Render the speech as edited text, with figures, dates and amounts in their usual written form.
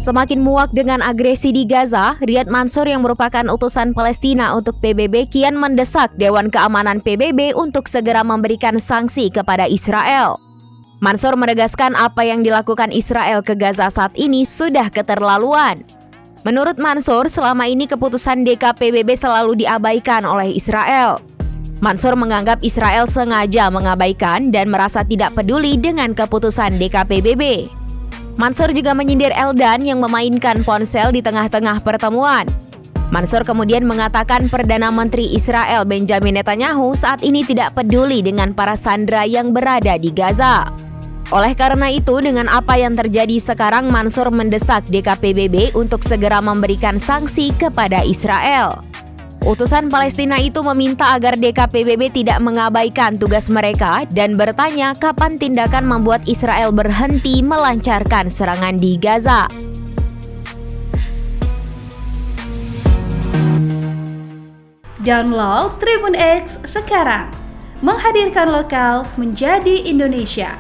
Semakin muak dengan agresi di Gaza, Riyad Mansour yang merupakan utusan Palestina untuk PBB kian mendesak Dewan Keamanan PBB untuk segera memberikan sanksi kepada Israel. Mansour menegaskan apa yang dilakukan Israel ke Gaza saat ini sudah keterlaluan. Menurut Mansour, selama ini keputusan DKPBB selalu diabaikan oleh Israel. Mansour menganggap Israel sengaja mengabaikan dan merasa tidak peduli dengan keputusan DKPBB. Mansour juga menyindir Eldan yang memainkan ponsel di tengah-tengah pertemuan. Mansour kemudian mengatakan Perdana Menteri Israel Benjamin Netanyahu saat ini tidak peduli dengan para sandera yang berada di Gaza. Oleh karena itu, dengan apa yang terjadi sekarang, Mansour mendesak DKPBB untuk segera memberikan sanksi kepada Israel. Utusan Palestina itu meminta agar DKPBB tidak mengabaikan tugas mereka dan bertanya kapan tindakan membuat Israel berhenti melancarkan serangan di Gaza. Download Tribun X sekarang, menghadirkan lokal menjadi Indonesia.